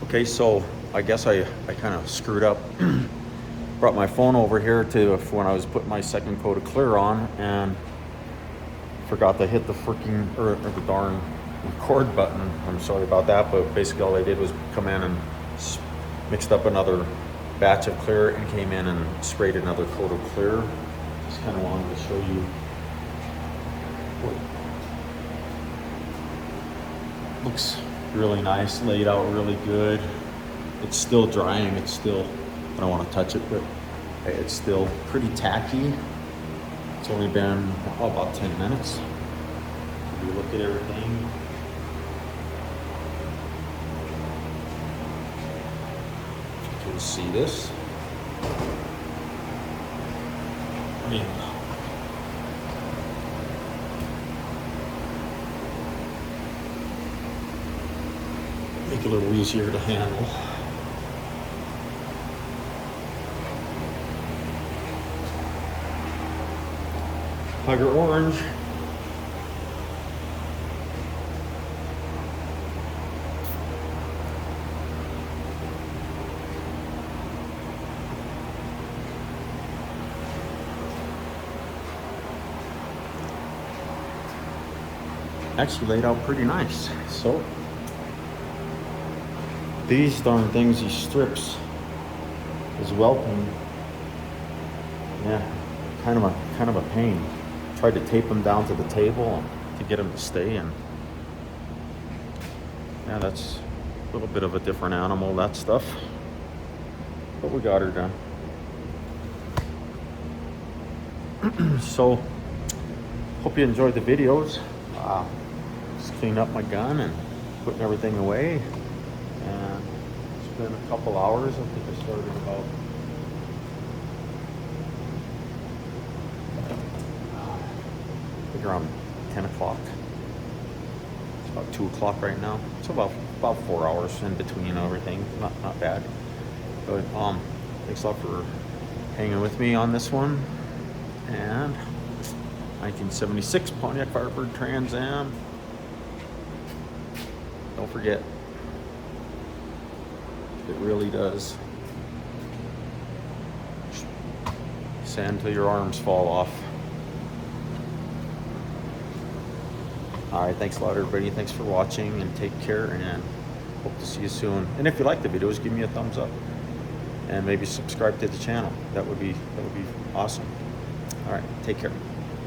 Okay, so I guess I kind of screwed up. Brought my phone over here to when I was putting my second coat of clear on, and forgot to hit the freaking or the darn record button. I'm sorry about that, but basically all I did was come in and mixed up another batch of clear and came in and sprayed another coat of clear. Just kind of wanted to show you what looks really nice, laid out really good. It's still drying, it's still, I don't want to touch it, but it's still pretty tacky. It's only been about 10 minutes. If you look at everything, you can see this. I mean, make it a little easier to handle. Tiger orange. Actually laid out pretty nice. So these darn things, these strips, is welcome. Yeah, kind of a pain. Tried to tape them down to the table to get them to stay, and yeah, that's a little bit of a different animal, that stuff, but we got her done. So hope you enjoyed the videos. Just cleaning up my gun and putting everything away, and it's been a couple hours. I think I started about around 10 o'clock. It's about 2 o'clock right now. So about 4 hours in between everything. Not bad. But thanks a lot for hanging with me on this one. And 1976 Pontiac Firebird Trans Am. Don't forget, it really does sand till your arms fall off. Alright, thanks a lot everybody. Thanks for watching, and take care, and hope to see you soon. And if you like the videos, give me a thumbs up and maybe subscribe to the channel. That would be awesome. Alright, take care.